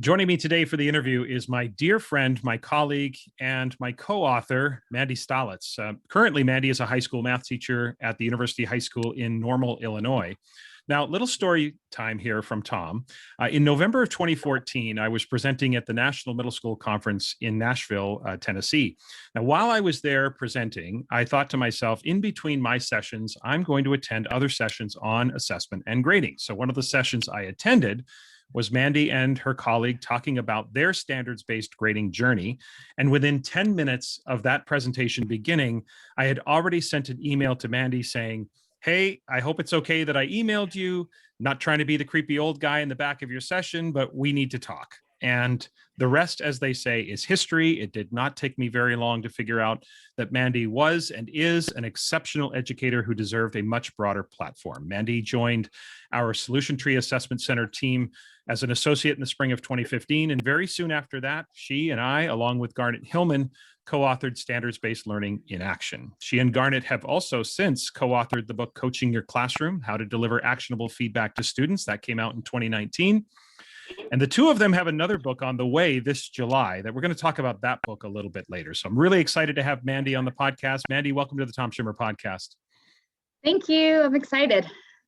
Joining me today for the interview is my dear friend, my colleague, and my co-author, Mandy Stalets. Currently, Mandy is a high school math teacher at the University High School in Normal, Illinois. Now, little story time here from Tom. In November of 2014, I was presenting at the National Middle School Conference in Nashville, Tennessee. Now, while I was there presenting, I thought to myself, in between my sessions, I'm going to attend other sessions on assessment and grading. So one of the sessions I attended was Mandy and her colleague talking about their standards-based grading journey. And within 10 minutes of that presentation beginning, I had already sent an email to Mandy saying, "Hey, I hope it's okay that I emailed you. Not trying to be the creepy old guy in the back of your session, but we need to talk." And the rest, as they say, is history. It did not take me very long to figure out that Mandy was and is an exceptional educator who deserved a much broader platform. Mandy joined our Solution Tree Assessment Center team as an associate in the spring of 2015. And very soon after that, she and I, along with Garnet Hillman, co-authored Standards-Based Learning in Action. She and Garnet have also since co-authored the book Coaching Your Classroom, How to Deliver Actionable Feedback to Students. That came out in 2019. And the two of them have another book on the way this July that we're going to talk about that book a little bit later. So I'm really excited to have Mandy on the podcast. Mandy, welcome to the Tom Schimmer podcast. Thank you. I'm excited.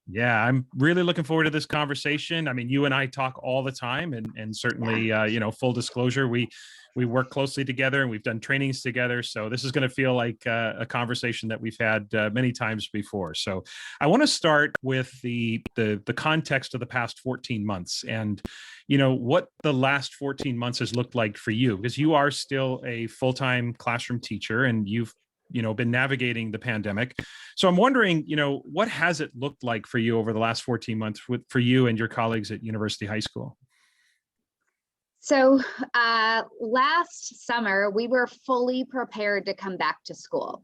Yeah, I'm really looking forward to this conversation. I mean, you and I talk all the time, and certainly, full disclosure, we work closely together and we've done trainings together. So this is going to feel like a conversation that we've had many times before. So I want to start with the context of the past 14 months and, what the last 14 months has looked like for you, because you are still a full-time classroom teacher and you've been navigating the pandemic. So I'm wondering, what has it looked like for you over the last 14 months for you and your colleagues at University High School? So last summer, we were fully prepared to come back to school.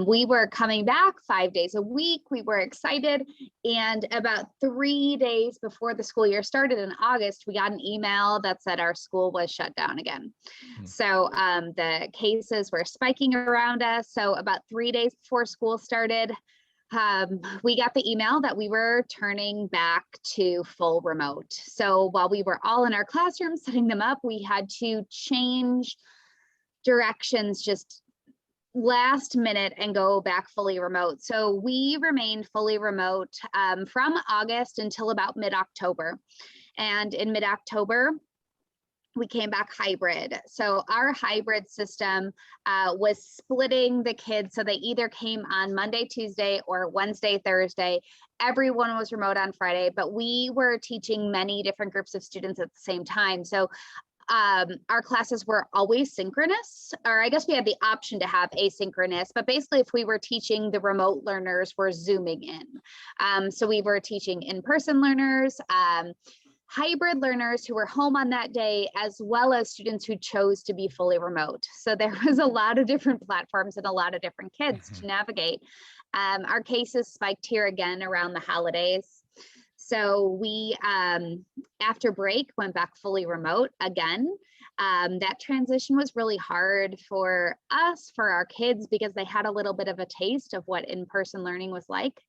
We were coming back 5 days a week. We were excited. And about 3 days before the school year started in August, we got an email that said our school was shut down again. So the cases were spiking around us. So about 3 days before school started, we got the email that we were turning back to full remote. So while we were all in our classrooms setting them up, we had to change directions just last minute and go back fully remote. So we remained fully remote from August until about mid-October. And in mid-October, we came back hybrid. So our hybrid system was splitting the kids. So they either came on Monday, Tuesday, or Wednesday, Thursday. Everyone was remote on Friday, but we were teaching many different groups of students at the same time. So our classes were always synchronous, or I guess we had the option to have asynchronous, but basically if we were teaching, the remote learners were Zooming in. So we were teaching in-person learners, hybrid learners who were home on that day, as well as students who chose to be fully remote. So there was a lot of different platforms and a lot of different kids to navigate. Our cases spiked here again around the holidays. So we, after break, went back fully remote again. That transition was really hard for us, for our kids, because they had a little bit of a taste of what in-person learning was like.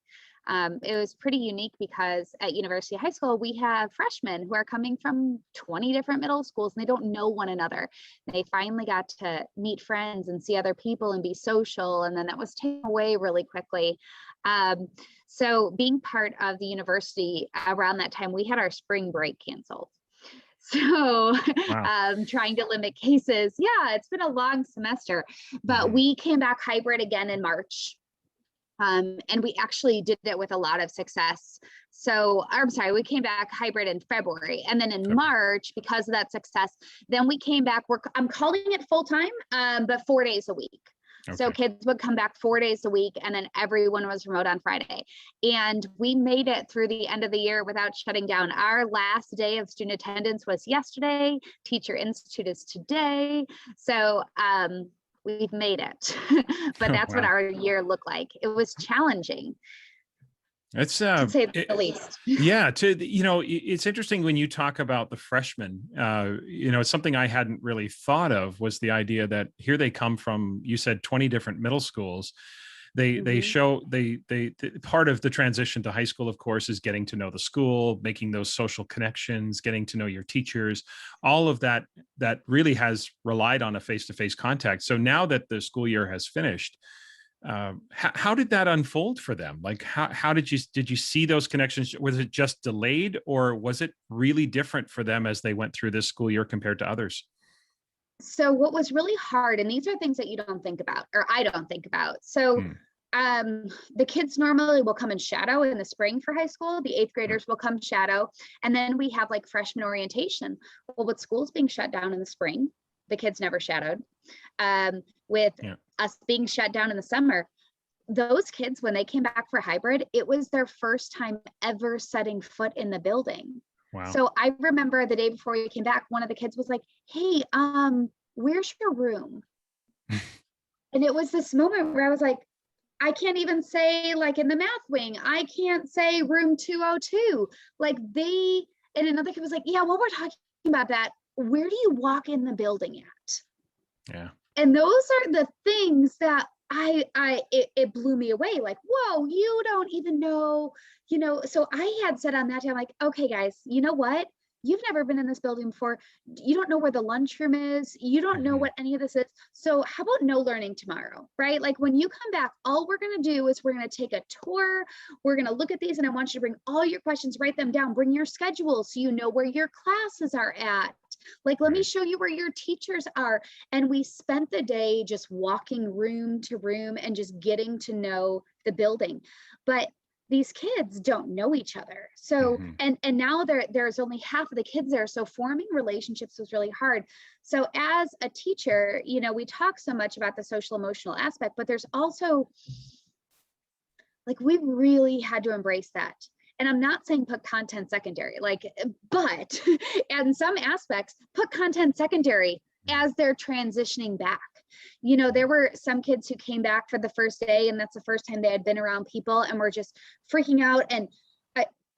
It was pretty unique because at University High School, we have freshmen who are coming from 20 different middle schools and they don't know one another. They finally got to meet friends and see other people and be social. And then that was taken away really quickly. So being part of the university around that time, we had our spring break canceled. So wow. Trying to limit cases. Yeah, it's been a long semester, but we came back hybrid again in March. And we actually did it with a lot of success. So I'm sorry, we came back hybrid in February. And then in March, because of that success, then we came back, I'm calling it full-time, but 4 days a week. Okay. So kids would come back 4 days a week, and then everyone was remote on Friday. And we made it through the end of the year without shutting down. Our last day of student attendance was yesterday. Teacher Institute is today. So we've made it, but that's what our year looked like. It was challenging. It's to say the least. Yeah, it's interesting when you talk about the freshmen. It's something I hadn't really thought of, was the idea that here they come from, you said 20 different middle schools. They show they part of the transition to high school, of course, is getting to know the school, making those social connections, getting to know your teachers, all of that really has relied on a face-to-face contact. So now that the school year has finished, how did that unfold for them? Like, how did you see those connections? Was it just delayed, or was it really different for them as they went through this school year compared to others? So what was really hard, and these are things that you don't think about, or I don't think about. So Hmm. the kids normally will come and shadow in the spring for high school. The eighth graders will come shadow. And then we have like freshman orientation. Well, with schools being shut down in the spring, the kids never shadowed. With Yeah. us being shut down in the summer, those kids, when they came back for hybrid, it was their first time ever setting foot in the building. Wow. So I remember the day before we came back, one of the kids was like, hey, where's your room? And it was this moment where I was like, I can't even say like in the math wing, I can't say room 202. Like and another kid was like, yeah, while we're talking about that, where do you walk in the building at? Yeah. And those are the things that it blew me away. Like, whoa, you don't even know, so I had said on that day, I'm like, okay, guys, you know what? You've never been in this building before. You don't know where the lunchroom is. You don't know what any of this is. So how about no learning tomorrow, right? Like when you come back, all we're going to do is we're going to take a tour. We're going to look at these, and I want you to bring all your questions, write them down, bring your schedule so you know where your classes are at. Like, let me show you where your teachers are. And we spent the day just walking room to room and just getting to know the building. But these kids don't know each other. So, and now there's only half of the kids there. So forming relationships was really hard. So as a teacher, we talk so much about the social emotional aspect, but there's also like, we really had to embrace that. And I'm not saying put content secondary, but in some aspects, put content secondary as they're transitioning back. There were some kids who came back for the first day, and that's the first time they had been around people and were just freaking out. And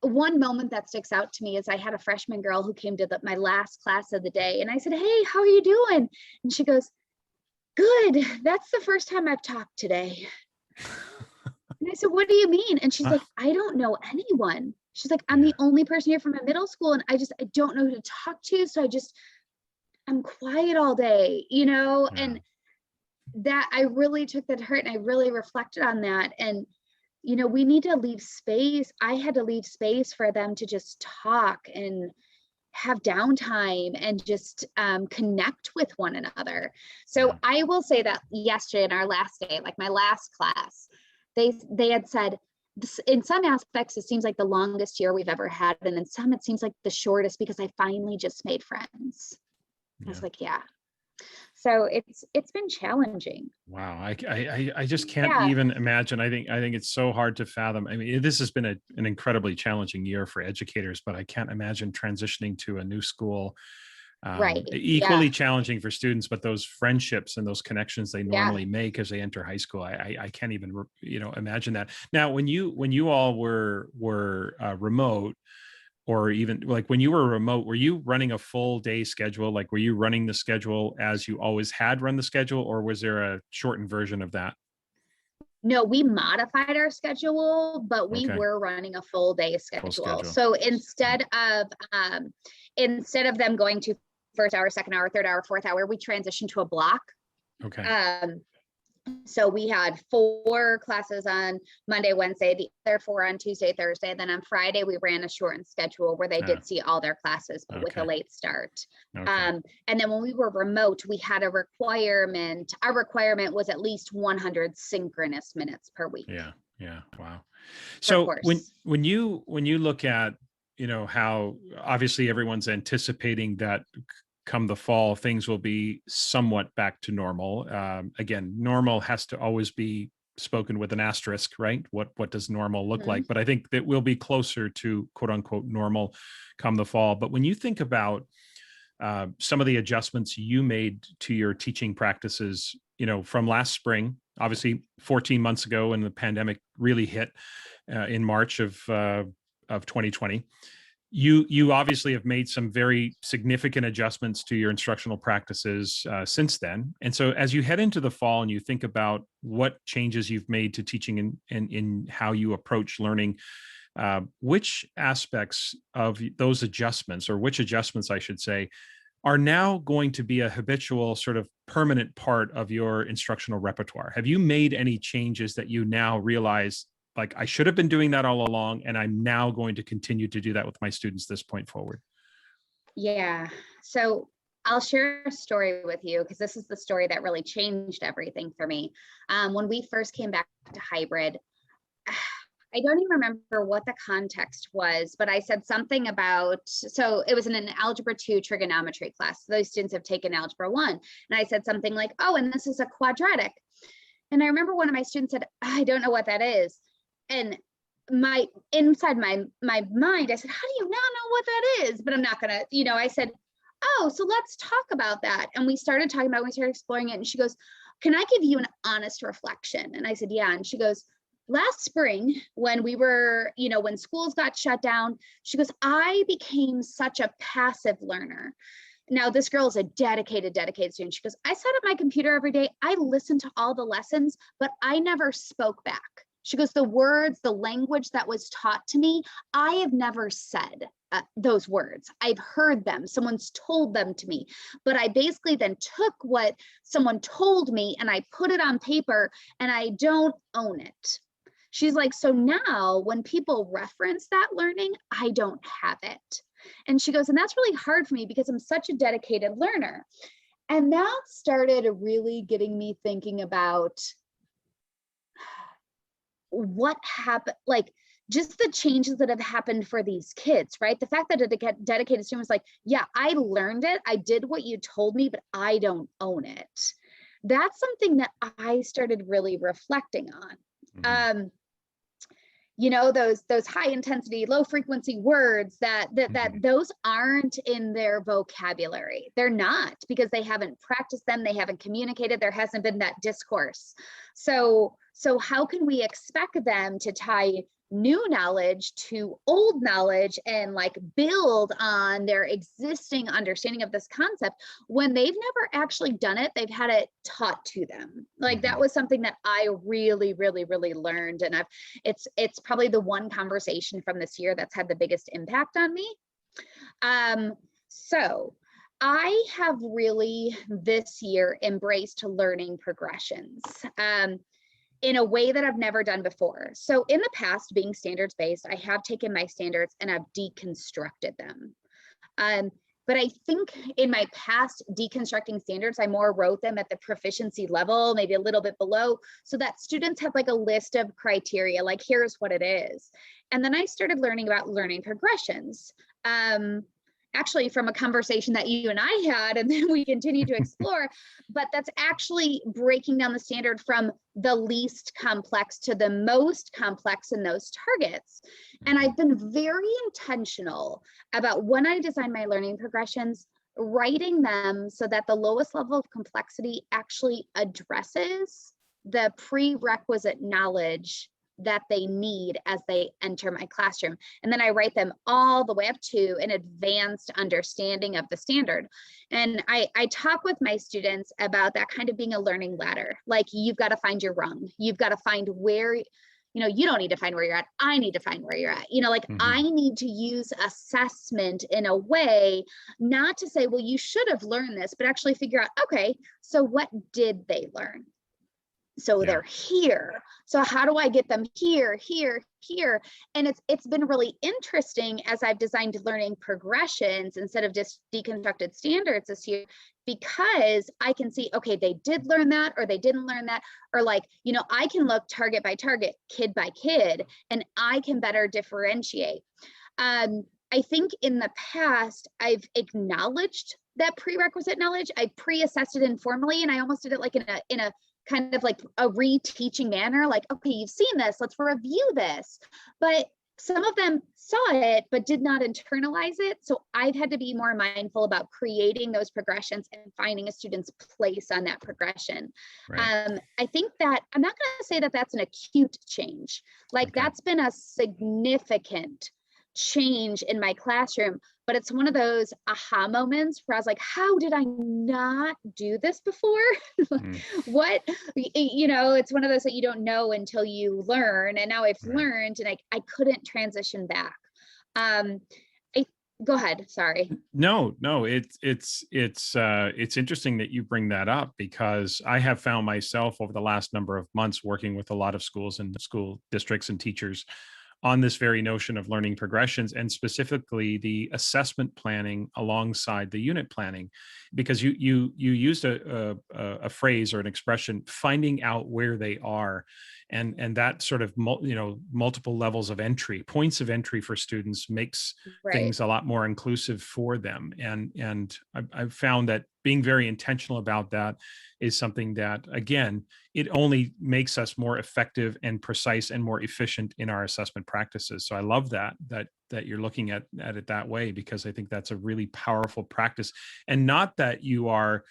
one moment that sticks out to me is I had a freshman girl who came to my last class of the day, and I said, hey, how are you doing? And she goes, good. That's the first time I've talked today. And I said, what do you mean? And she's like, I don't know anyone. She's like, I'm the only person here from a middle school, and I don't know who to talk to. So I'm quiet all day, and that I really took that to heart, and I really reflected on that. And, we need to leave space. I had to leave space for them to just talk and have downtime and just connect with one another. So I will say that yesterday in our last day, like my last class, they had said, in some aspects, it seems like the longest year we've ever had. And in some, it seems like the shortest because I finally just made friends. I was like, yeah. So it's been challenging. Wow. I just can't even imagine. I think it's so hard to fathom. I mean, this has been an incredibly challenging year for educators, but I can't imagine transitioning to a new school. Equally challenging for students, but those friendships and those connections they normally make as they enter high school, I can't even imagine that. Now, when you all were remote, or even like when you were remote, were you running a full day schedule? Like, were you running the schedule as you always had run the schedule, or was there a shortened version of that? No, we modified our schedule, but we were running a full day schedule. So instead of them going to first hour, second hour, third hour, fourth hour, we transitioned to a block. So we had 4 classes on Monday, Wednesday, the other 4 on Tuesday, Thursday. Then on Friday, we ran a shortened schedule where they did see all their classes, but with a late start. And then when we were remote, we had a requirement. Our requirement was at least 100 synchronous minutes per week. Yeah. Wow. So when you look at, how obviously everyone's anticipating that come the fall, things will be somewhat back to normal. Again, normal has to always be spoken with an asterisk, right? What does normal look like? But I think that we'll be closer to quote unquote normal come the fall. But when you think about some of the adjustments you made to your teaching practices, from last spring, obviously 14 months ago when the pandemic really hit in March of 2020, You obviously have made some very significant adjustments to your instructional practices since then. And so as you head into the fall and you think about what changes you've made to teaching and in how you approach learning, which aspects of those adjustments, or which adjustments, I should say, are now going to be a habitual sort of permanent part of your instructional repertoire? Have you made any changes that you now realize, like, I should have been doing that all along, and I'm now going to continue to do that with my students this point forward? Yeah. So I'll share a story with you because this is the story that really changed everything for me. When we first came back to hybrid, I don't even remember what the context was, but I said something about, so it was in an Algebra 2 trigonometry class. Those students have taken Algebra 1. And I said something like, oh, and this is a quadratic. And I remember one of my students said, I don't know what that is. And inside my mind, I said, how do you not know what that is? But I'm not gonna, I said, oh, so let's talk about that. And we started talking about, we started exploring it. And she goes, can I give you an honest reflection? And I said, yeah. And she goes, last spring, when we were, when schools got shut down, she goes, I became such a passive learner. Now, this girl is a dedicated student. She goes, I sat at my computer every day. I listened to all the lessons, but I never spoke back. She goes, the words, the language that was taught to me, I have never said those words. I've heard them. Someone's told them to me. But I basically then took what someone told me and I put it on paper and I don't own it. She's like, so now when people reference that learning, I don't have it. And she goes, and that's really hard for me because I'm such a dedicated learner. And that started really getting me thinking about what happened, like just the changes that have happened for these kids, right? The fact that a dedicated student was like, yeah, I learned it. I did what you told me, but I don't own it. That's something that I started really reflecting on. Mm-hmm. Those high intensity, low frequency words that those aren't in their vocabulary. They're not, because they haven't practiced them. They haven't communicated. There hasn't been that discourse. So how can we expect them to tie new knowledge to old knowledge and like build on their existing understanding of this concept when they've never actually done it? They've had it taught to them. Like that was something that I really learned. And it's probably the one conversation from this year that's had the biggest impact on me. So I have really this year embraced learning progressions. In a way that I've never done before. So in the past, being standards-based, I have taken my standards and I've deconstructed them. But I think in my past deconstructing standards, I more wrote them at the proficiency level, maybe a little bit below, so that students have like a list of criteria, like here's what it is. And then I started learning about learning progressions. Actually from a conversation that you and I had, and then we continue to explore, but that's actually breaking down the standard from the least complex to the most complex in those targets. And I've been very intentional about when I design my learning progressions, writing them so that the lowest level of complexity actually addresses the prerequisite knowledge that they need as they enter my classroom. And then I write them all the way up to an advanced understanding of the standard. And I talk with my students about that kind of being a learning ladder. Like you've got to find your rung. You've got to find where, you don't need to find where you're at. I need to find where you're at. I need to use assessment in a way, not to say, well, you should have learned this, but actually figure out, okay, so what did they learn? So they're here. So how do I get them here? And it's been really interesting as I've designed learning progressions instead of just deconstructed standards this year, because I can see, okay, they did learn that, or they didn't learn that, or like, I can look target by target, kid by kid, and I can better differentiate. I think in the past, I've acknowledged that prerequisite knowledge. I pre-assessed it informally, and I almost did it like in a kind of like a reteaching manner, like, okay, you've seen this, let's review this. But some of them saw it, but did not internalize it. So I've had to be more mindful about creating those progressions and finding a student's place on that progression. Right. I think that, I'm not going to say that that's an acute change. Like that's been a significant change in my classroom, but it's one of those aha moments where I was like, how did I not do this before? Mm, What, it's one of those that you don't know until you learn. And now I've right. learned and I couldn't transition back. Um, I, Go ahead. Sorry. No, no, it's interesting that you bring that up because I have found myself over the last number of months working with a lot of schools and school districts and teachers on this very notion of learning progressions and specifically the assessment planning alongside the unit planning, because you used a phrase or an expression, finding out where they are, and that sort of multiple levels of entry, points of entry for students makes Right. things a lot more inclusive for them. And I've found that being very intentional about that is something that, again, it only makes us more effective and precise and more efficient in our assessment practices. So I love that you're looking at it that way, because I think that's a really powerful practice. And not that you are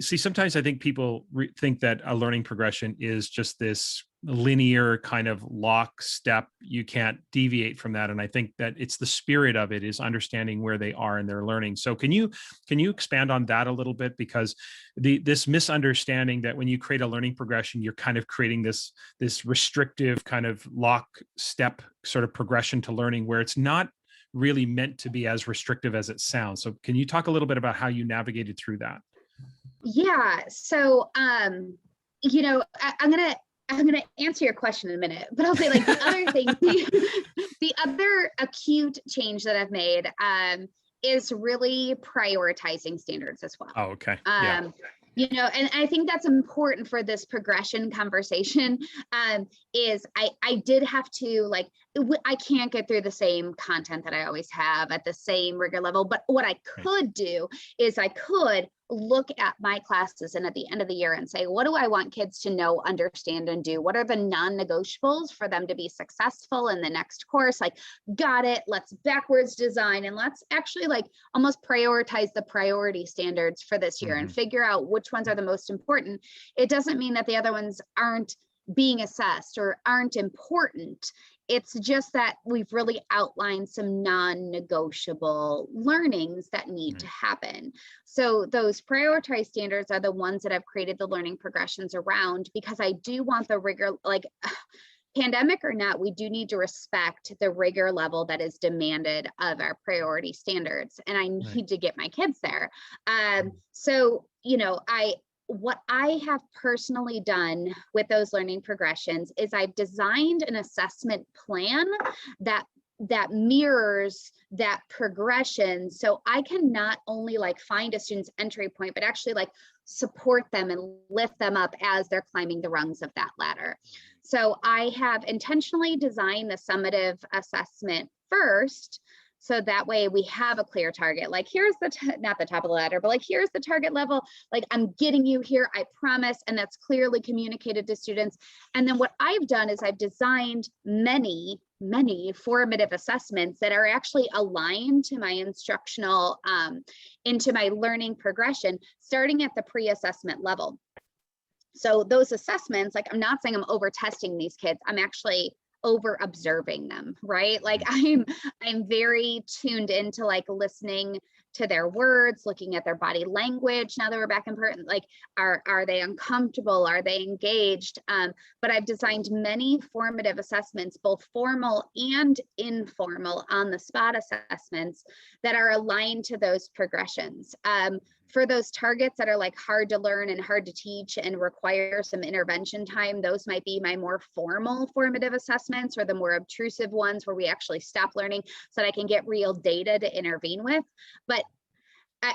see, sometimes I think people think that a learning progression is just this linear kind of lock step. You can't deviate from that. And I think that it's the spirit of it is understanding where they are in their learning. So can you expand on that a little bit? Because this misunderstanding that when you create a learning progression, you're kind of creating this restrictive kind of lock step sort of progression to learning, where it's not really meant to be as restrictive as it sounds. So can you talk a little bit about how you navigated through that? Yeah. So, I'm gonna answer your question in a minute, but I'll say like the other thing, the other acute change that I've made is really prioritizing standards as well. Oh, okay. Yeah. Um, and I think that's important for this progression conversation. Is I did have to like I can't get through the same content that I always have at the same rigor level, but what I Right. could do is I could look at my classes and at the end of the year and say, what do I want kids to know, understand, and do? What are the non-negotiables for them to be successful in the next course? Like, got it, let's backwards design and let's actually like almost prioritize the priority standards for this year and Mhm. figure out which ones are the most important. It doesn't mean that the other ones aren't being assessed or aren't important. It's just that we've really outlined some non-negotiable learnings that need to Right. happen. So those prioritized standards are the ones that I've created the learning progressions around, because I do want the rigor, like pandemic or not, we do need to respect the rigor level that is demanded of our priority standards. And I Right. need to get my kids there. So, what I have personally done with those learning progressions is I've designed an assessment plan that mirrors that progression, so I can not only like find a student's entry point but actually like support them and lift them up as they're climbing the rungs of that ladder. So I have intentionally designed the summative assessment first, so that way we have a clear target. Like here's not the top of the ladder, but like here's the target level. Like I'm getting you here, I promise. And that's clearly communicated to students. And then what I've done is I've designed many formative assessments that are actually aligned to my instructional, into my learning progression, starting at the pre-assessment level. So those assessments, like I'm not saying I'm over testing these kids, I'm actually over observing them, right? Like I'm very tuned into like listening to their words, looking at their body language. Now that we're back in person, like are they uncomfortable? Are they engaged? But I've designed many formative assessments, both formal and informal on the spot assessments that are aligned to those progressions. For those targets that are like hard to learn and hard to teach and require some intervention time, those might be my more formal formative assessments, or the more obtrusive ones where we actually stop learning so that I can get real data to intervene with. But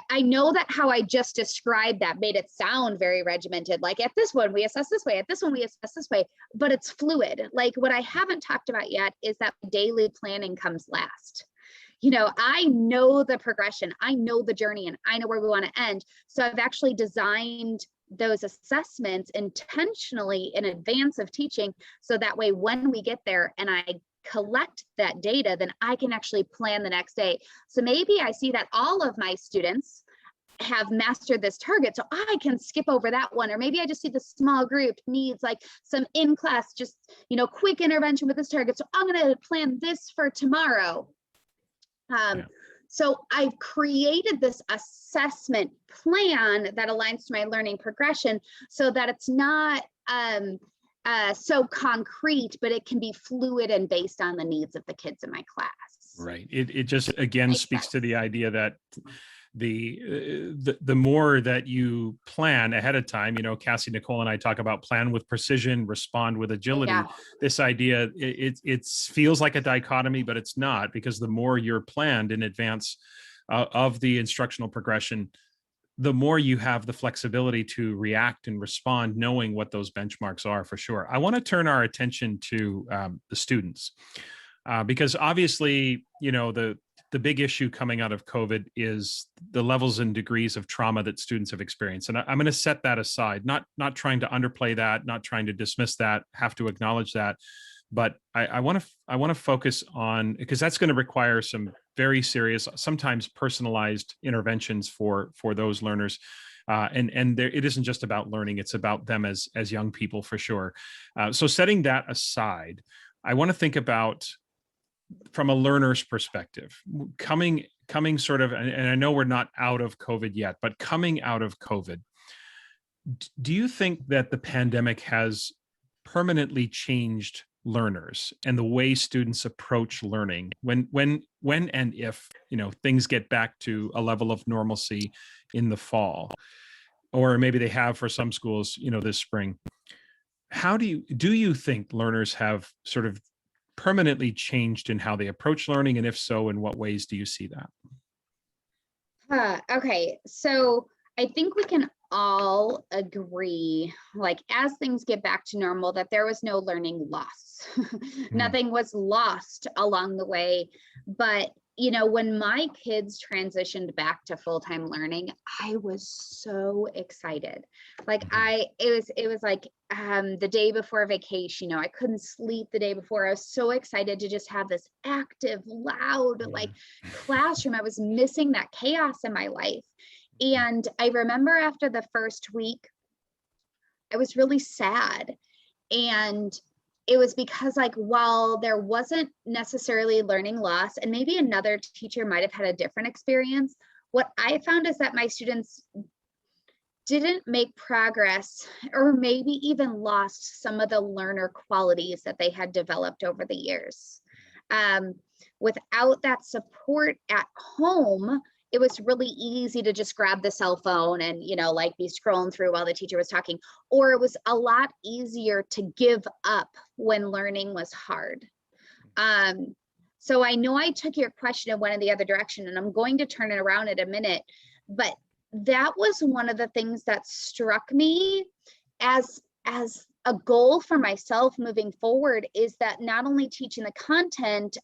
I know that how I just described that made it sound very regimented. Like at this one, we assess this way, at this one, we assess this way, but it's fluid. Like what I haven't talked about yet is that daily planning comes last. I know the progression, I know the journey, and I know where we want to end. So I've actually designed those assessments intentionally in advance of teaching. So that way, when we get there and I collect that data, then I can actually plan the next day. So maybe I see that all of my students have mastered this target, so I can skip over that one. Or maybe I just see the small group needs like some in-class, just, quick intervention with this target. So I'm going to plan this for tomorrow. So I've created this assessment plan that aligns to my learning progression so that it's not so concrete, but it can be fluid and based on the needs of the kids in my class. Right. It just, again, speaks to the idea that the more that you plan ahead of time, Cassie, Nicole, and I talk about plan with precision, respond with agility. Yeah. This idea, it feels like a dichotomy, but it's not, because the more you're planned in advance of the instructional progression, the more you have the flexibility to react and respond, knowing what those benchmarks are for sure. I want to turn our attention to the students, because obviously, the big issue coming out of COVID is the levels and degrees of trauma that students have experienced. And I'm going to set that aside, not trying to underplay that, not trying to dismiss that, have to acknowledge that. But I want to focus on, because that's going to require some very serious, sometimes personalized interventions for those learners. And there, it isn't just about learning, it's about them as young people for sure. So setting that aside, I want to think about, from a learner's perspective, coming sort of, and I know we're not out of COVID yet, but coming out of COVID, do you think that the pandemic has permanently changed learners and the way students approach learning when and if things get back to a level of normalcy in the fall, or maybe they have for some schools this spring? How do you think learners have sort of permanently changed in how they approach learning, and if so, in what ways do you see that? Okay, so I think we can all agree, like, as things get back to normal, that there was no learning loss. Nothing was lost along the way. But when my kids transitioned back to full-time learning, I was so excited. Like, it was like the day before vacation, I couldn't sleep the day before. I was so excited to just have this active, loud, like, classroom. I was missing that chaos in my life. And I remember after the first week, I was really sad. And it was because, like, while there wasn't necessarily learning loss, and maybe another teacher might have had a different experience, what I found is that my students didn't make progress, or maybe even lost some of the learner qualities that they had developed over the years. Without that support at home, it was really easy to just grab the cell phone and, like, be scrolling through while the teacher was talking, or it was a lot easier to give up when learning was hard. So I know I took your question and went in the other direction, and I'm going to turn it around in a minute, but that was one of the things that struck me as a goal for myself moving forward, is that not only teaching the content,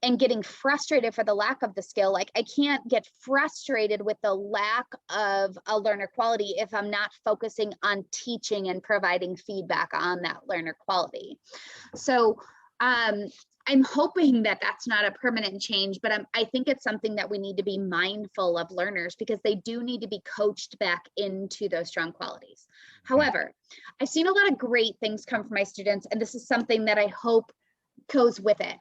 and getting frustrated for the lack of the skill. Like, I can't get frustrated with the lack of a learner quality if I'm not focusing on teaching and providing feedback on that learner quality. So I'm hoping that that's not a permanent change, but I think it's something that we need to be mindful of learners, because they do need to be coached back into those strong qualities. However, I've seen a lot of great things come from my students, and this is something that I hope goes with it.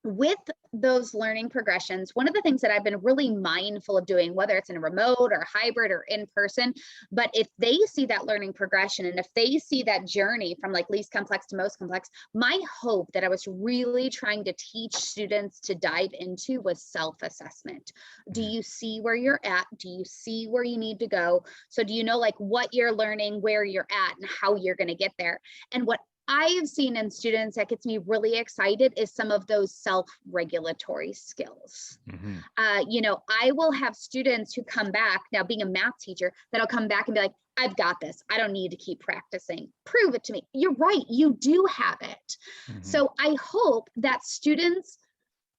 With those learning progressions, one of the things that I've been really mindful of doing, whether it's in a remote or hybrid or in person, but if they see that learning progression, and if they see that journey from, like, least complex to most complex, my hope that I was really trying to teach students to dive into was self-assessment. Do you see where you're at? Do you see where you need to go? So do you know, like, what you're learning, where you're at, and how you're going to get there? And what I have seen in students that gets me really excited is some of those self-regulatory skills. I will have students who come back, now being a math teacher, that'll come back and be like, I've got this. I don't need to keep practicing. Prove it to me. You're right. You do have it. So I hope that students,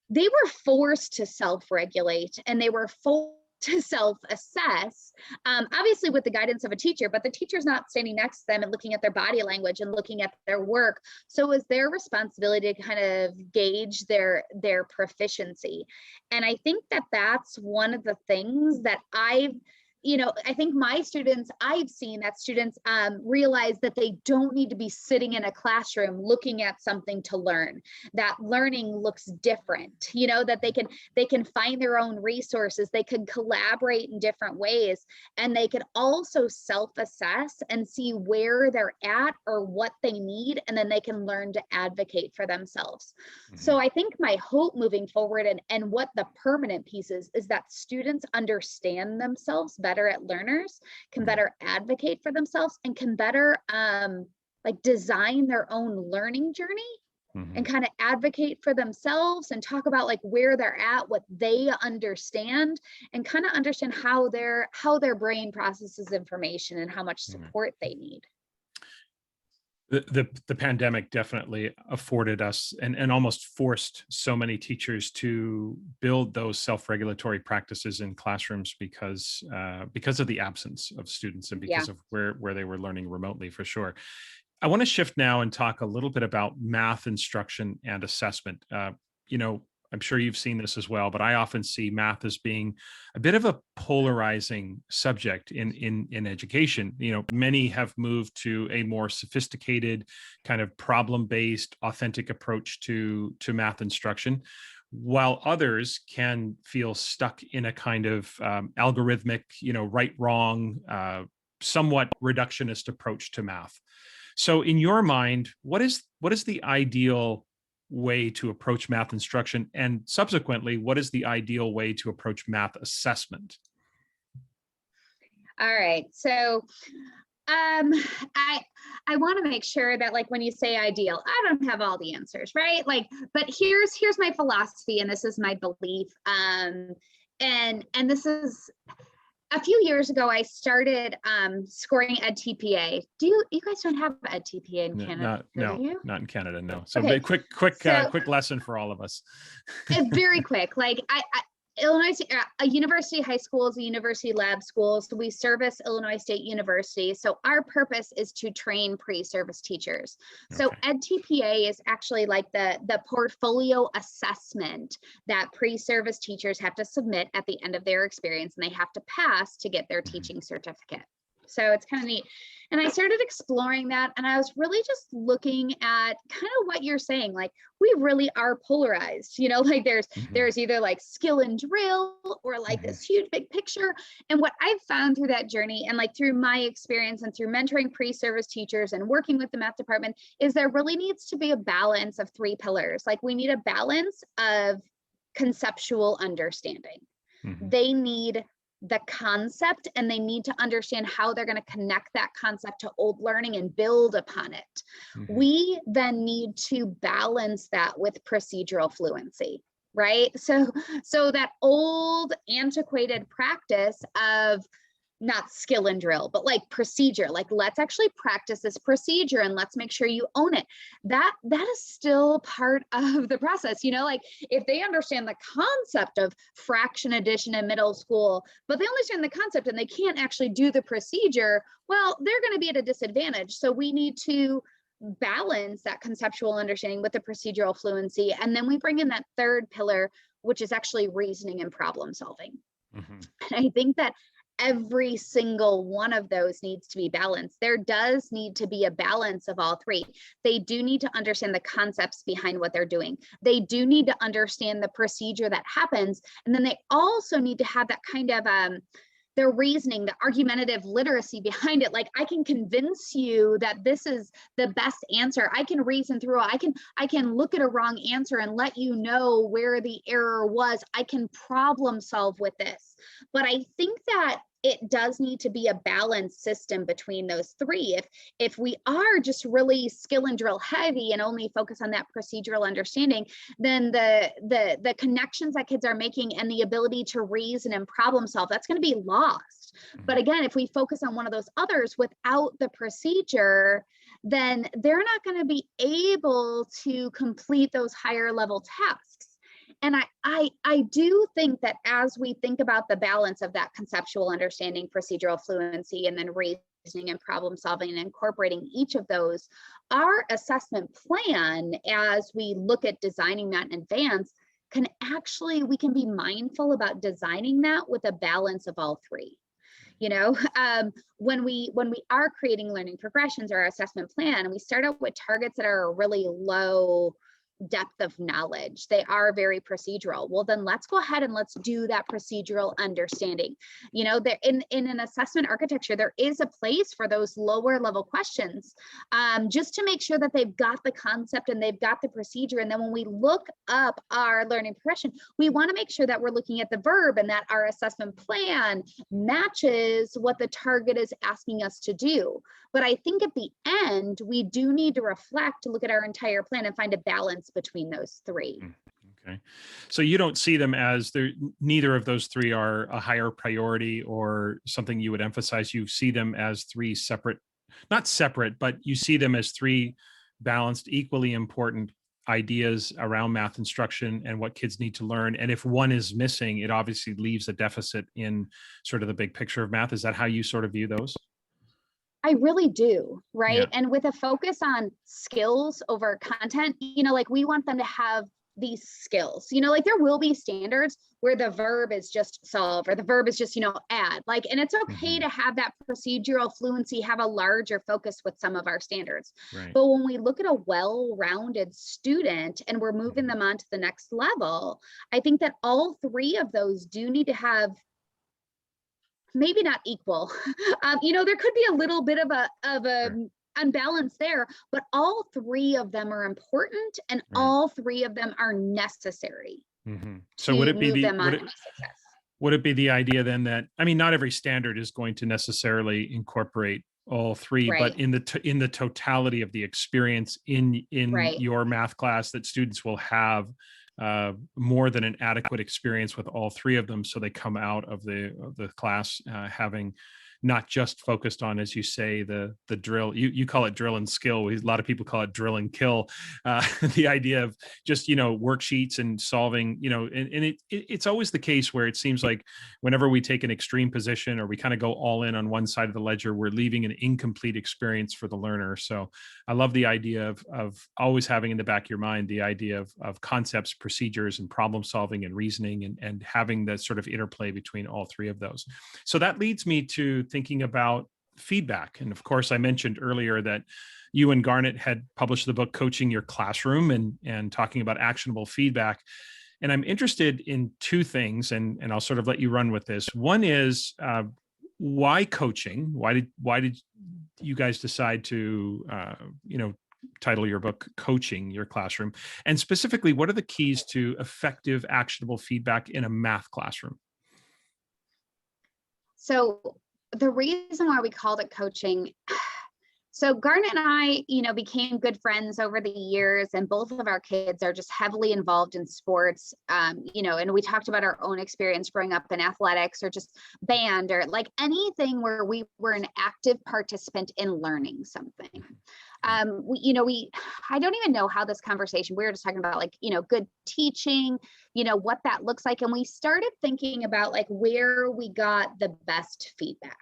they were forced to self-regulate, and they were forced to self-assess, obviously with the guidance of a teacher, but the teacher's not standing next to them and looking at their body language and looking at their work. So it's their responsibility to kind of gauge their proficiency. And I think that that's one of the things that I think my students, I've seen that students realize that they don't need to be sitting in a classroom looking at something to learn. That learning looks different, that they can find their own resources, they can collaborate in different ways, and they can also self-assess and see where they're at or what they need, and then they can learn to advocate for themselves. So I think my hope moving forward and what the permanent piece is that students understand themselves better at learners, can better advocate for themselves, and can better design their own learning journey and kind of advocate for themselves and talk about where they're at, what they understand, and kind of understand how their brain processes information and how much support they need. The pandemic definitely afforded us and almost forced so many teachers to build those self-regulatory practices in classrooms because of the absence of students and because of where they were learning remotely, for sure. I want to shift now and talk a little bit about math instruction and assessment. I'm sure you've seen this as well, but I often see math as being a bit of a polarizing subject in education. Many have moved to a more sophisticated kind of problem-based, authentic approach to math instruction, while others can feel stuck in a kind of algorithmic, right, wrong, somewhat reductionist approach to math. So in your mind, what is the ideal way to approach math instruction, and subsequently, what is the ideal way to approach math assessment? All right, so I want to make sure that when you say ideal, I don't have all the answers, right? But here's my philosophy, and this is my belief, and this is. A few years ago, I started scoring EdTPA. You guys don't have EdTPA in Canada? Not in Canada, no. So okay. Quick lesson for all of us. Very quick. Illinois University High School is a university lab school, so we service Illinois State University. So our purpose is to train pre-service teachers. So EdTPA is actually the portfolio assessment that pre-service teachers have to submit at the end of their experience, and they have to pass to get their teaching certificate. So it's kind of neat. And I started exploring that, and I was really just looking at kind of what you're saying. We really are polarized, there's either skill and drill or this huge big picture. And what I've found through that journey and through my experience and through mentoring pre-service teachers and working with the math department is there really needs to be a balance of three pillars. We need a balance of conceptual understanding. They need the concept, and they need to understand how they're going to connect that concept to old learning and build upon it. We then need to balance that with procedural fluency, right? So that old antiquated practice of not skill and drill, but procedure, let's actually practice this procedure and let's make sure you own it. That is still part of the process. If they understand the concept of fraction addition in middle school, but they understand the concept and they can't actually do the procedure, well, they're going to be at a disadvantage. So we need to balance that conceptual understanding with the procedural fluency. And then we bring in that third pillar, which is actually reasoning and problem solving. And I think that every single one of those needs to be balanced. There does need to be a balance of all three. They do need to understand the concepts behind what they're doing. They do need to understand the procedure that happens. And then they also need to have that kind of their reasoning, the argumentative literacy behind it. I can convince you that this is the best answer. I can reason through it. I can look at a wrong answer and let you know where the error was. I can problem solve with this. But I think that it does need to be a balanced system between those three. If we are just really skill and drill heavy and only focus on that procedural understanding, then the connections that kids are making and the ability to reason and problem solve, that's going to be lost. But again, if we focus on one of those others without the procedure, then they're not going to be able to complete those higher level tasks. And I do think that as we think about the balance of that conceptual understanding, procedural fluency, and then reasoning and problem solving, and incorporating each of those, our assessment plan, as we look at designing that in advance, we can be mindful about designing that with a balance of all three. When we are creating learning progressions or our assessment plan, and we start out with targets that are really low depth of knowledge, they are very procedural. Well, then let's go ahead and let's do that procedural understanding. There in an assessment architecture, there is a place for those lower level questions, just to make sure that they've got the concept and they've got the procedure. And then when we look up our learning progression, we want to make sure that we're looking at the verb and that our assessment plan matches what the target is asking us to do. But I think at the end, we do need to reflect, to look at our entire plan and find a balance between those three. Okay. So you don't see them as neither of those three are a higher priority or something you would emphasize. You see them as three separate, not separate, but you see them as three balanced, equally important ideas around math instruction and what kids need to learn. And if one is missing, it obviously leaves a deficit in sort of the big picture of math. Is that how you sort of view those? I really do, right? Yeah. And with a focus on skills over content, like we want them to have these skills, like there will be standards where the verb is just solve, or the verb is just, add, and it's okay to have that procedural fluency, have a larger focus with some of our standards. Right. But when we look at a well-rounded student and we're moving them on to the next level, I think that all three of those do need to have, maybe not equal. There could be a little bit of a sure, unbalance there, but all three of them are important, and right, all three of them are necessary. So would it be would it be the idea then that, not every standard is going to necessarily incorporate all three, right, but in the totality of the experience in right, your math class, that students will have more than an adequate experience with all three of them, so they come out of the class having not just focused on, as you say, the drill. You call it drill and skill. A lot of people call it drill and kill. The idea of just worksheets and solving. And it's always the case where it seems like whenever we take an extreme position or we kind of go all in on one side of the ledger, we're leaving an incomplete experience for the learner. So I love the idea of always having in the back of your mind the idea of concepts, procedures, and problem solving and reasoning, and having that sort of interplay between all three of those. So that leads me to thinking about feedback. And of course, I mentioned earlier that you and Garnet had published the book Coaching Your Classroom, and talking about actionable feedback. And I'm interested in two things, and I'll sort of let you run with this. One is why coaching? Why did you guys decide to title your book Coaching Your Classroom? And specifically, what are the keys to effective, actionable feedback in a math classroom? So the reason why we called it coaching, so Garnet and I, became good friends over the years, and both of our kids are just heavily involved in sports, and we talked about our own experience growing up in athletics or just band or anything where we were an active participant in learning something. I don't even know how this conversation, we were just talking about good teaching, what that looks like. And we started thinking about where we got the best feedback.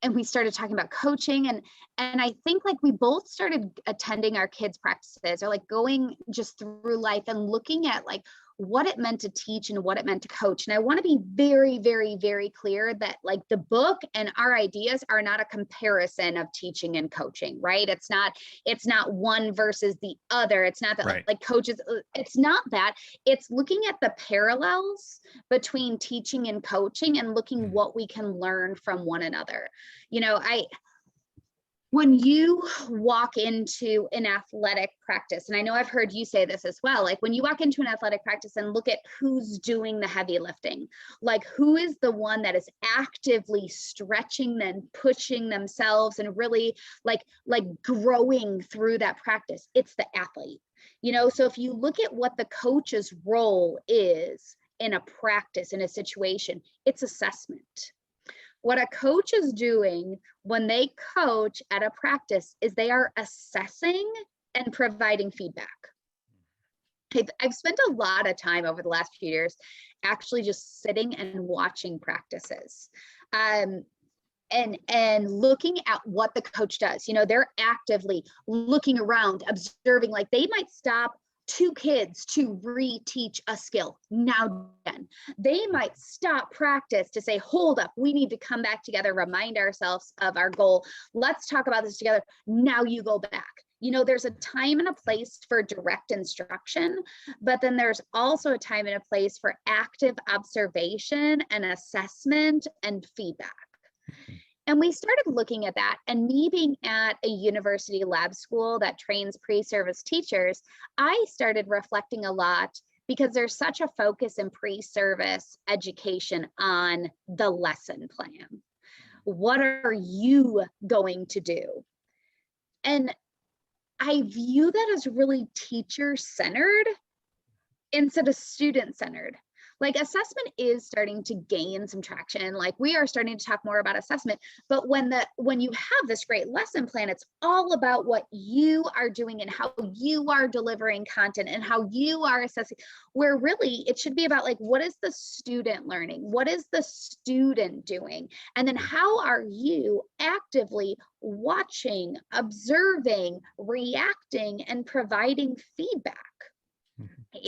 And we started talking about coaching, and I think we both started attending our kids' practices, or going just through life and looking at what it meant to teach and what it meant to coach. And I want to be very, very, very clear that the book and our ideas are not a comparison of teaching and coaching, right? It's not one versus the other. It's not that right, coaches, it's not that. It's looking at the parallels between teaching and coaching and looking what we can learn from one another. When you walk into an athletic practice, and I know I've heard you say this as well, when you walk into an athletic practice and look at who's doing the heavy lifting, who is the one that is actively stretching and pushing themselves and really growing through that practice, it's the athlete. So if you look at what the coach's role is in a practice, in a situation, it's assessment. What a coach is doing when they coach at a practice is they are assessing and providing feedback. I've spent a lot of time over the last few years actually just sitting and watching practices. And looking at what the coach does. They're actively looking around, observing, like they might stop two kids to reteach a skill. Now then, they might stop practice to say, hold up, we need to come back together, remind ourselves of our goal. Let's talk about this together. Now you go back. There's a time and a place for direct instruction, but then there's also a time and a place for active observation and assessment and feedback. And we started looking at that, and me being at a university lab school that trains pre-service teachers, I started reflecting a lot because there's such a focus in pre-service education on the lesson plan. What are you going to do? And I view that as really teacher-centered instead of student-centered. Like assessment is starting to gain some traction. Like we are starting to talk more about assessment, but when you have this great lesson plan, it's all about what you are doing and how you are delivering content and how you are assessing, where really it should be about like, what is the student learning? What is the student doing? And then how are you actively watching, observing, reacting, and providing feedback?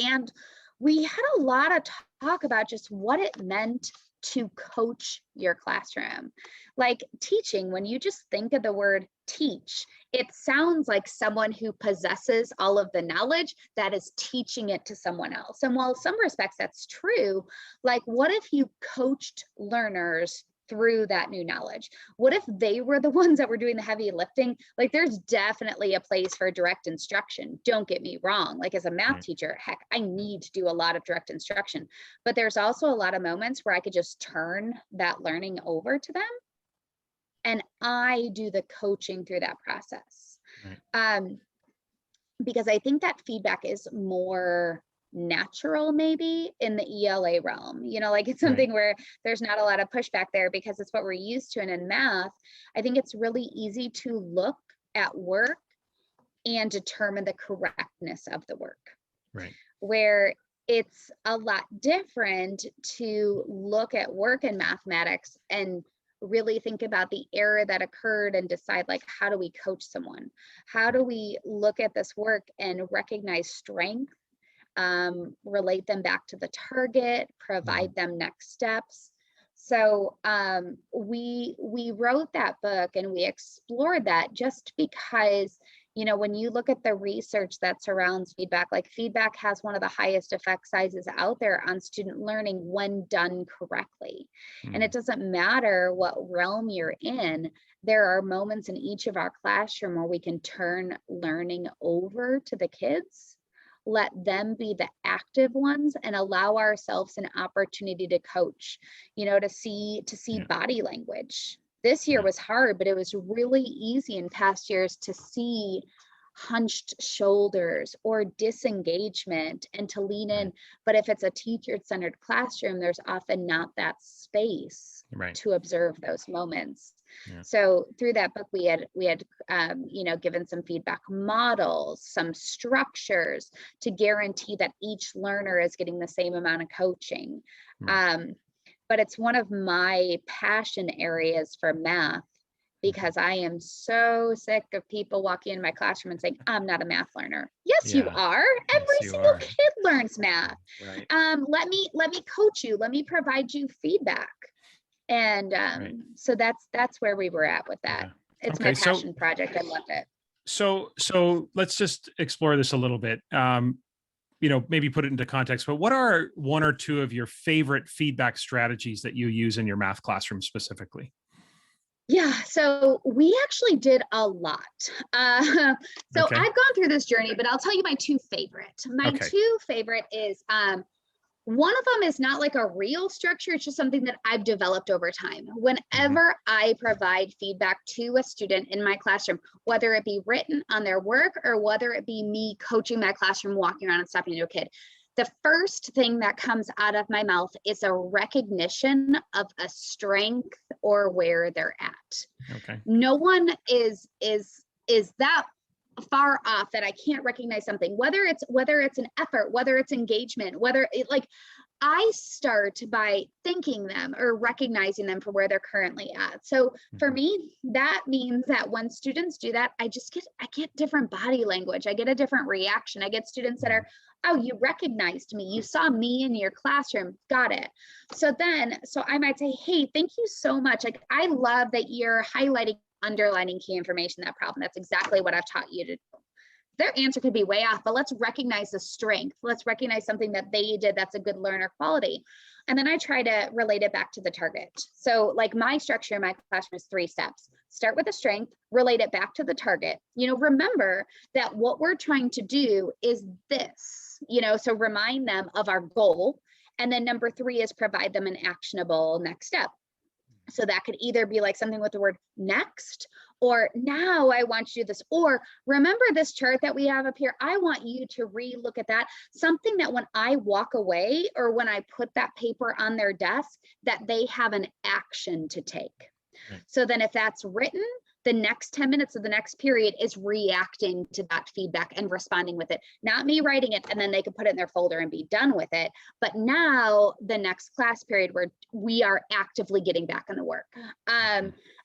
And we had a lot of talk about just what it meant to coach your classroom. Like teaching, when you just think of the word teach, it sounds like someone who possesses all of the knowledge that is teaching it to someone else. And while in some respects that's true, like what if you coached learners through that new knowledge? What if they were the ones that were doing the heavy lifting? Like there's definitely a place for direct instruction. Don't get me wrong. Like as a math teacher, heck, I need to do a lot of direct instruction, but there's also a lot of moments where I could just turn that learning over to them and I do the coaching through that process. Because I think that feedback is more natural maybe in the ELA realm, like it's something where there's not a lot of pushback there because it's what we're used to. And in math, I think it's really easy to look at work and determine the correctness of the work. Where it's a lot different to look at work in mathematics and really think about the error that occurred and decide like, how do we coach someone? How do we look at this work and recognize strength? Relate them back to the target, provide them next steps. So we wrote that book and we explored that just because, when you look at the research that surrounds feedback, like feedback has one of the highest effect sizes out there on student learning when done correctly. And it doesn't matter what realm you're in, there are moments in each of our classroom where we can turn learning over to the kids, let them be the active ones and allow ourselves an opportunity to coach, to see body language. This year was hard, but it was really easy in past years to see hunched shoulders or disengagement and to lean in. But if it's a teacher-centered classroom, there's often not that space to observe those moments. So through that book, we had given some feedback models, some structures to guarantee that each learner is getting the same amount of coaching. But it's one of my passion areas for math because I am so sick of people walking in my classroom and saying, I'm not a math learner. Yes, you are. Every single kid learns math. Let me coach you. Let me provide you feedback. And so that's where we were at with that. It's my passion project. I love it. So let's just explore this a little bit. Maybe put it into context, but what are one or two of your favorite feedback strategies that you use in your math classroom specifically? Yeah, so we actually did a lot. I've gone through this journey, but I'll tell you my two favorite. Two favorite is one of them is not like a real structure. It's just something that I've developed over time. Whenever I provide feedback to a student in my classroom, whether it be written on their work or whether it be me coaching my classroom, walking around and stopping to a kid, the first thing that comes out of my mouth is a recognition of a strength or where they're at. No one is that far off, that I can't recognize something, whether it's an effort, whether it's engagement, whether it, like, I start by thanking them or recognizing them for where they're currently at. So for me, that means that when students do that, I get different body language. I get a different reaction. I get students that are, oh, you recognized me. You saw me in your classroom. Got it. So I might say, hey, thank you so much. Like, I love that you're highlighting, underlining key information in that problem. That's exactly what I've taught you to do. Their answer could be way off, but let's recognize the strength. Let's recognize something that they did that's a good learner quality. And then I try to relate it back to the target. So like my structure in my classroom is 3 steps. Start with the strength, relate it back to the target. Remember that what we're trying to do is this, so remind them of our goal. And then number 3 is provide them an actionable next step. So that could either be like something with the word next, or now I want you to do this, or remember this chart that we have up here. I want you to re-look at that. Something that when I walk away or when I put that paper on their desk, that they have an action to take. Right. So then if that's written, the next 10 minutes of the next period is reacting to that feedback and responding with it. Not me writing it and then they can put it in their folder and be done with it. But now the next class period where we are actively getting back on the work.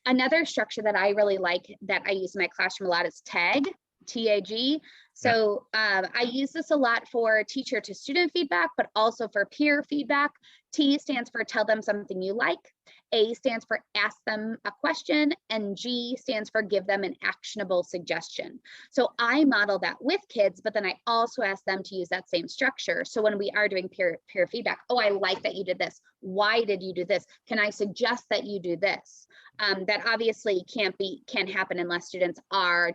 Another structure that I really like that I use in my classroom a lot is TAG, T-A-G. So I use this a lot for teacher to student feedback, but also for peer feedback. T stands for tell them something you like. A stands for ask them a question, and G stands for give them an actionable suggestion. So I model that with kids, but then I also ask them to use that same structure. So when we are doing peer feedback, oh, I like that you did this. Why did you do this? Can I suggest that you do this? That obviously can't happen unless students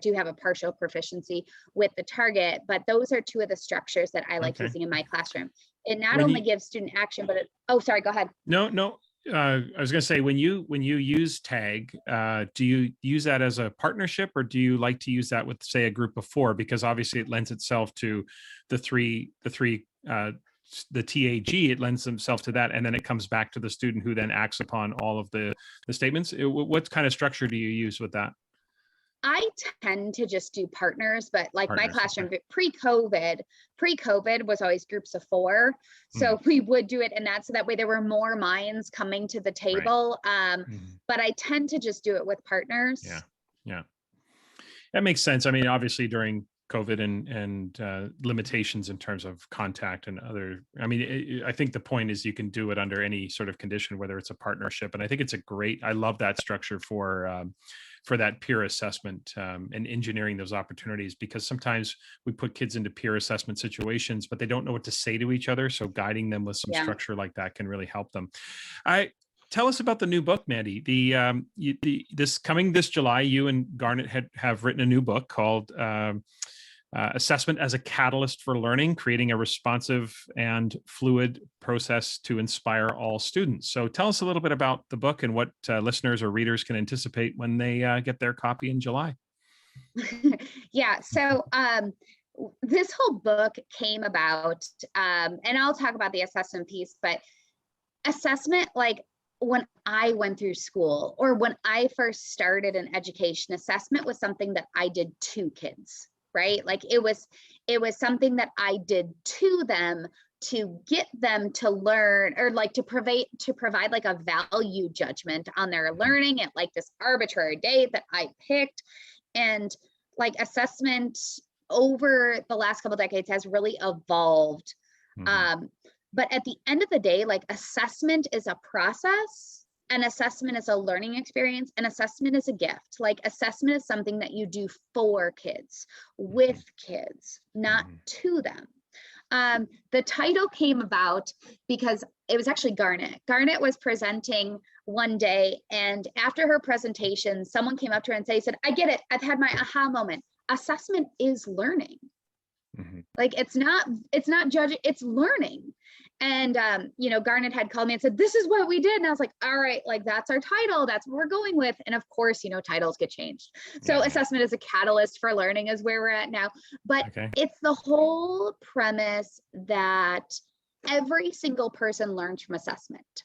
do have a partial proficiency with the target, but those are 2 of the structures that I like using in my classroom. It not only gives student action, but oh, sorry, go ahead. No. I was going to say, when you use TAG, do you use that as a partnership, or do you like to use that with, say, a group of 4? Because obviously it lends itself to the TAG, it lends itself to that, and then it comes back to the student who then acts upon all of the statements. What kind of structure do you use with that? I tend to just do partners, but like my classroom pre-COVID was always groups of 4. So we would do it in that, so that way there were more minds coming to the table. Right. But I tend to just do it with partners. Yeah. That makes sense. I mean, obviously during COVID and limitations in terms of contact and other, I mean, I think the point is you can do it under any sort of condition, whether it's a partnership. And I think I love that structure for that peer assessment and engineering those opportunities, because sometimes we put kids into peer assessment situations, but they don't know what to say to each other. So guiding them with some structure like that can really help them. Tell us about the new book, Mandy. This July, you and Garnet have written a new book called Assessment as a Catalyst for Learning, Creating a Responsive and Fluid Process to Inspire All Students. So tell us a little bit about the book and what listeners or readers can anticipate when they get their copy in July. Yeah, so this whole book came about, and I'll talk about the assessment piece, but assessment, like when I went through school or when I first started in education, assessment was something that I did to kids. Right? Like it was something that I did to them to get them to learn, or like to provide like a value judgment on their learning at like this arbitrary date that I picked. And like assessment over the last couple of decades has really evolved. But at the end of the day, like assessment is a process. And assessment is a learning experience, and assessment is a gift. Like assessment is something that you do for kids, with kids, not to them. The title came about because it was actually Garnet. Garnet was presenting one day, and after her presentation, someone came up to her and said, I get it. I've had my aha moment. Assessment is learning. Like it's not judging, it's learning. And Garnet had called me and said, this is what we did. And I was like, all right, like that's our title, that's what we're going with. And of course, titles get changed. So assessment as a catalyst for learning is where we're at now. But it's the whole premise that every single person learns from assessment.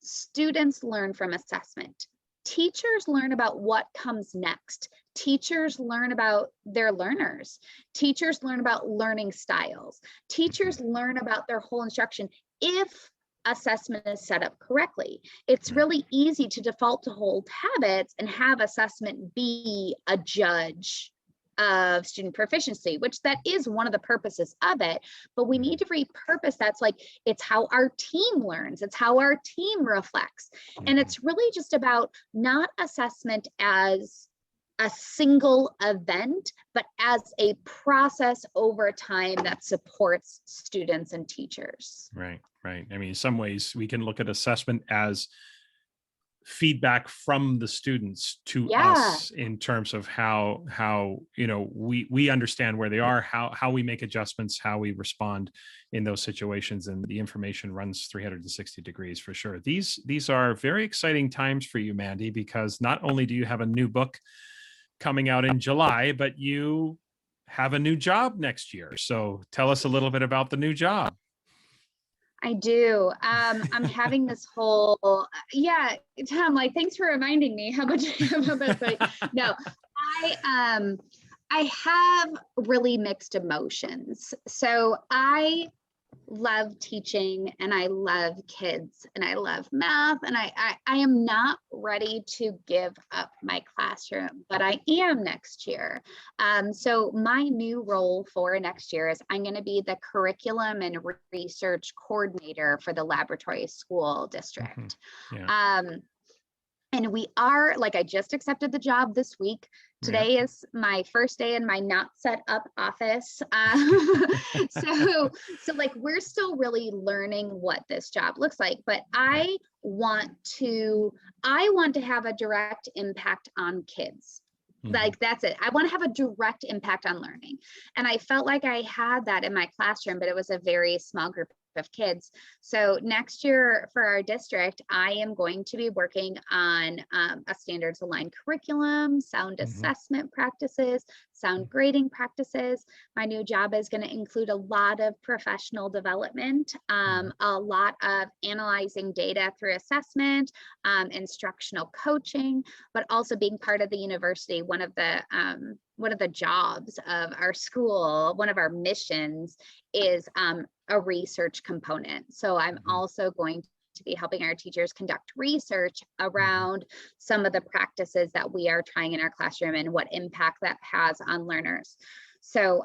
Students learn from assessment. Teachers learn about what comes next. Teachers learn about their learners. Teachers learn about learning styles. Teachers learn about their whole instruction if assessment is set up correctly. It's really easy to default to old habits and have assessment be a judge of student proficiency, which that is one of the purposes of it, but we need to repurpose that's like, it's how our team learns, it's how our team reflects. And it's really just about not assessment as a single event, but as a process over time that supports students and teachers. Right, right. I mean, in some ways we can look at assessment as feedback from the students to us in terms of how we understand where they are, how we make adjustments, how we respond in those situations, and the information runs 360 degrees for sure. These are very exciting times for you, Mandy, because not only do you have a new book coming out in July, but you have a new job next year. So tell us a little bit about the new job. I do. I'm having this whole, Tom, like, thanks for reminding me how much no, I have really mixed emotions. So I love teaching and I love kids and I love math, and I am not ready to give up my classroom, but I am next year. So my new role for next year is I'm going to be the curriculum and research coordinator for the laboratory school district. And we are, like, I just accepted the job this week. Today is my first day in my not set up office. So like, we're still really learning what this job looks like, but I want to have a direct impact on kids. Like, that's it. I want to have a direct impact on learning. And I felt like I had that in my classroom, but it was a very small group of kids. So next year for our district, I am going to be working on a standards aligned curriculum, sound assessment practices, sound grading practices. My new job is going to include a lot of professional development, a lot of analyzing data through assessment, instructional coaching, but also being part of the university. One of the jobs of our school, one of our missions is a research component. So I'm also going to be helping our teachers conduct research around some of the practices that we are trying in our classroom and what impact that has on learners. So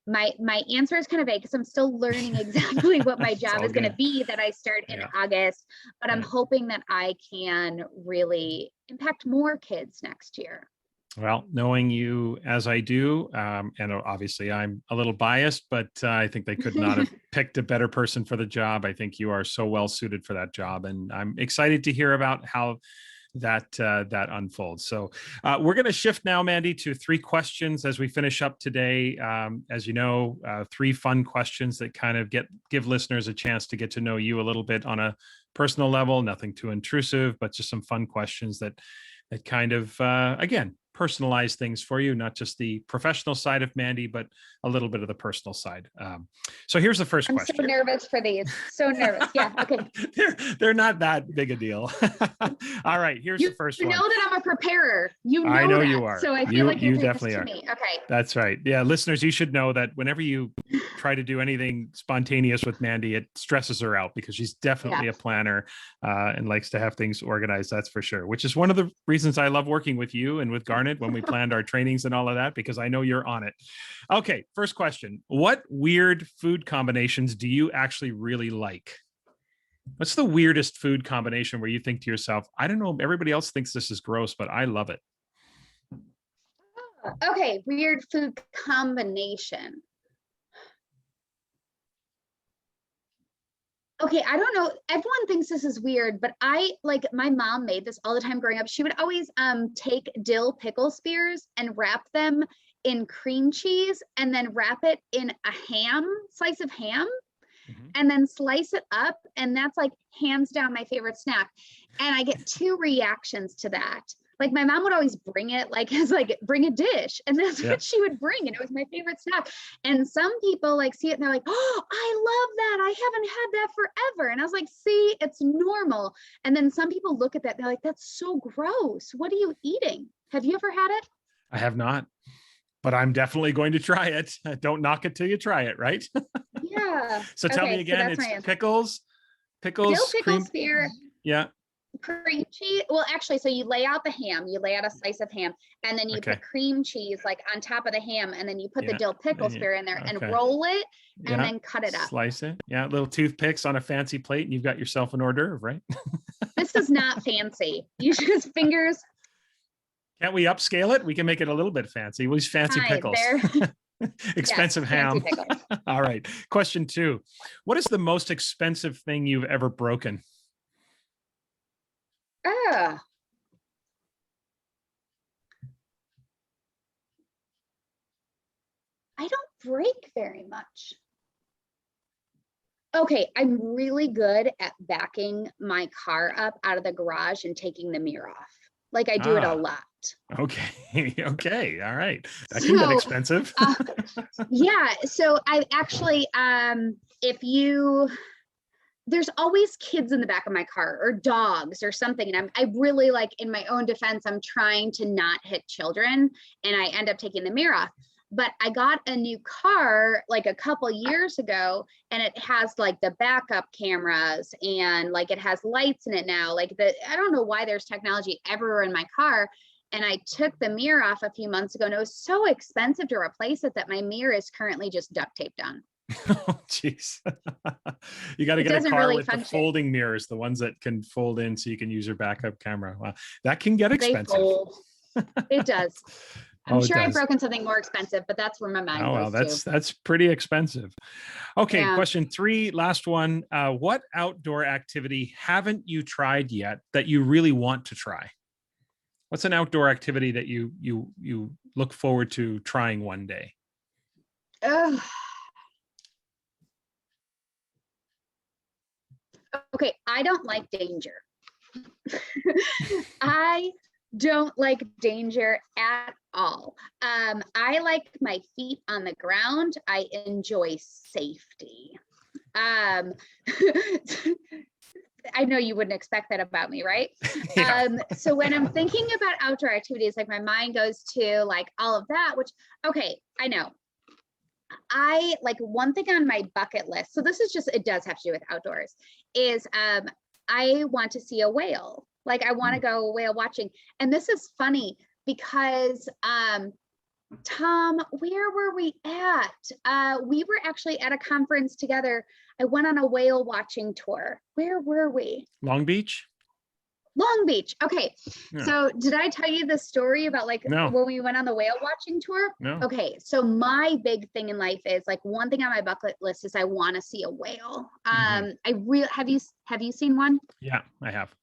my answer is kind of vague because I'm still learning exactly what my job is going to be that I start in August, but I'm hoping that I can really impact more kids next year. Well, knowing you as I do, and obviously I'm a little biased, but I think they could not have picked a better person for the job. I think you are so well suited for that job, and I'm excited to hear about how that unfolds. So we're going to shift now, Mandy, to 3 questions as we finish up today. As you know, 3 fun questions that kind of give listeners a chance to get to know you a little bit on a personal level. Nothing too intrusive, but just some fun questions that kind of again, personalize things for you, not just the professional side of Mandy, but a little bit of the personal side. So here's the first question. I'm so nervous for these. So nervous. Yeah. Okay. They're not that big a deal. All right. Here's the first one. You know that I'm a preparer. I know that. you are. So I feel like you definitely are. Me. Okay. That's right. Yeah. Listeners, you should know that whenever you try to do anything spontaneous with Mandy, it stresses her out because she's definitely a planner and likes to have things organized. That's for sure, which is one of the reasons I love working with you and with Garnet when we planned our trainings and all of that, because I know you're on it. Okay. First question. What weird food combinations do you actually really like? What's the weirdest food combination where you think to yourself, I don't know, everybody else thinks this is gross, but I love it? Okay. Weird food combination. Okay, I don't know. Everyone thinks this is weird, but my mom made this all the time growing up. She would always take dill pickle spears and wrap them in cream cheese and then wrap it in a slice of ham, and then slice it up. And that's like hands down my favorite snack. And I get 2 reactions to that. like my mom would always bring it like as like bring a dish, and that's Yeah. what she would bring, and it was my favorite snack. And some people like see it and they're like, oh, I love that, I haven't had that forever. And I was like, see, it's normal. And then some people look at that, they're like, that's so gross, what are you eating? Have you ever had it? I have not, but I'm definitely going to try it. Don't knock it till you try it, right? Yeah. So tell me Okay, so again, that's my it's answer. Dill pickles, pickle cream. spear, Yeah. cream cheese. Well, actually, so you lay out the ham, you lay out a slice of ham, and then you Okay. put cream cheese like on top of the ham, and then you put the Yeah. dill pickle Yeah. spear in there and Okay. roll it and Yeah. then cut it up. Slice it. Yeah. Little toothpicks on a fancy plate, and you've got yourself an hors d'oeuvre, right? This is not fancy. You just fingers. Can't we upscale it? We can make it a little bit fancy. We'll use fancy Fine, pickles. there. Expensive Yes, ham. fancy pickles. All right. Question 2. What is the most expensive thing you've ever broken? Ah, I don't break very much. Okay, I'm really good at backing my car up out of the garage and taking the mirror off. Like I do it a lot. Okay. Okay. All right. That can get So, expensive. yeah, so I actually, if you, there's always kids in the back of my car or dogs or something. And I really like, in my own defense, I'm trying to not hit children, and I end up taking the mirror off. But I got a new car like a couple years ago, and it has like the backup cameras and like it has lights in it now. Like I don't know why there's technology everywhere in my car. And I took the mirror off a few months ago, and it was so expensive to replace it that my mirror is currently just duct taped on. Oh, jeez. You got to It get a doesn't car really with the function. folding mirrors, the ones that can fold in so you can use your backup camera. Wow, that can get They expensive. fold. It does. I'm Oh, it sure I've does. broken something more expensive, but that's where my mind Oh, well, goes to. that's pretty expensive. Okay, Yeah. question 3, last one. What outdoor activity haven't you tried yet that you really want to try? What's an outdoor activity that you look forward to trying one day? Ugh. Okay, I don't like danger. I don't like danger at all. I like my feet on the ground. I enjoy safety. Um, I know you wouldn't expect that about me, right? Yeah. So when I'm thinking about outdoor activities, like my mind goes to like all of that, which, okay, I know. I like one thing on my bucket list. So this is just, it does have to do with outdoors, is I want to see a whale. Like I want to go whale watching. And this is funny because Tom, where were we at? We were actually at a conference together. I went on a whale watching tour. Where were we? Long Beach? Long Beach. Okay. Yeah. So did I tell you the story about like No. when we went on the whale watching tour? No. Okay. So my big thing in life is like one thing on my bucket list is I want to see a whale. Mhm. I really have you seen one? Yeah, I have.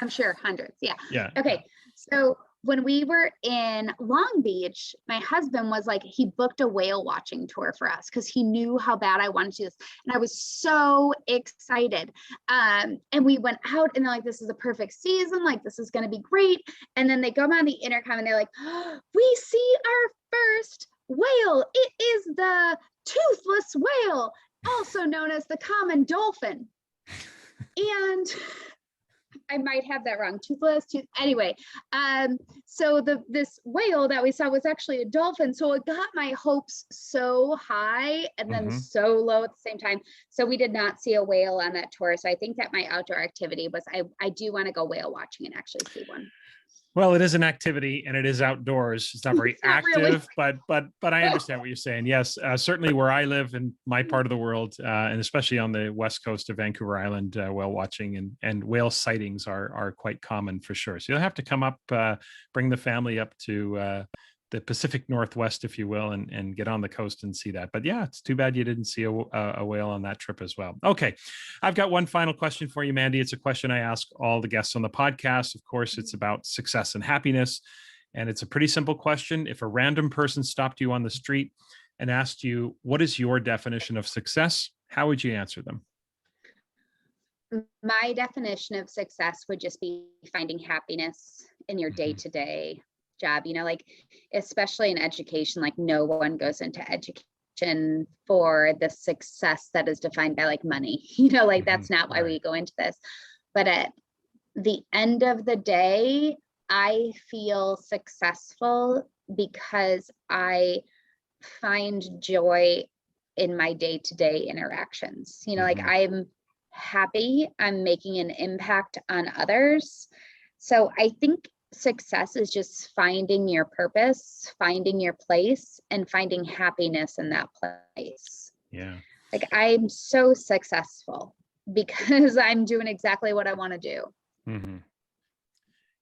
I'm sure hundreds. Yeah. Yeah. Okay. So when we were in Long Beach, my husband was like, he booked a whale watching tour for us because he knew how bad I wanted to do this. And I was so excited. And we went out and they're like, this is the perfect season. Like, this is going to be great. And then they go on the intercom and they're like, oh, we see our first whale. It is the toothless whale, also known as the common dolphin. And I might have that wrong. Toothless. Anyway, so this whale that we saw was actually a dolphin. So it got my hopes so high and then so low at the same time. So we did not see a whale on that tour. So I think that my outdoor activity was I do want to go whale watching and actually see one. Well, it is an activity and it is outdoors. It's not very It's not active, really. but I understand what you're saying. Yes, certainly where I live in my part of the world, and especially on the west coast of Vancouver Island, whale watching and whale sightings are quite common for sure. So you'll have to come up, bring the family up to the Pacific Northwest, if you will, and get on the coast and see that. But yeah, it's too bad you didn't see a whale on that trip as well. Okay, I've got one final question for you, Mandy. It's a question I ask all the guests on the podcast. Of course, it's about success and happiness. And it's a pretty simple question. If a random person stopped you on the street and asked you, what is your definition of success? How would you answer them? My definition of success would just be finding happiness in your Mhm. day-to-day job, like especially in education, like no one goes into education for the success that is defined by like money, like that's not why we go into this. But at the end of the day, I feel successful because I find joy in my day-to-day interactions. Like Mhm. I'm happy, I'm making an impact on others. So I think success is just finding your purpose, finding your place, and finding happiness in that place. Yeah. Like I'm so successful because I'm doing exactly what I want to do. Mhm.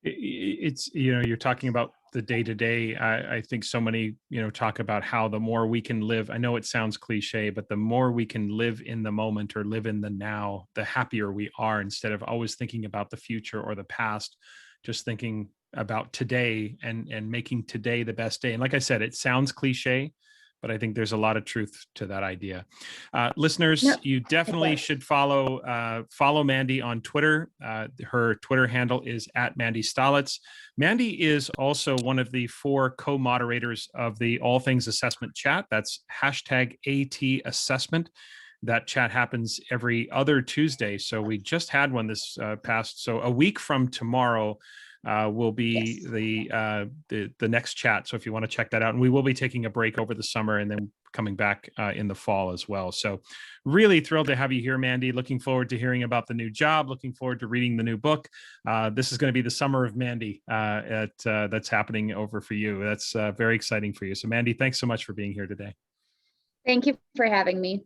It's, you're talking about the day to day. I think so many, talk about how the more we can live, I know it sounds cliche, but the more we can live in the moment or live in the now, the happier we are, instead of always thinking about the future or the past, just thinking about today and making today the best day. And like I said, it sounds cliche, but I think there's a lot of truth to that idea. Listeners, No, you it definitely works. should follow Mandy on Twitter. Her Twitter handle is at Mandy Stalets. Mandy is also one of the 4 co-moderators of the All Things Assessment chat. That's hashtag AT Assessment. That chat happens every other Tuesday. So we just had one this past. So a week from tomorrow will be Yes. the next chat. So if you want to check that out, and we will be taking a break over the summer and then coming back in the fall as well. So really thrilled to have you here, Mandy. Looking forward to hearing about the new job. Looking forward to reading the new book. This is going to be the summer of Mandy that's happening over for you. That's very exciting for you. So Mandy, thanks so much for being here today. Thank you for having me.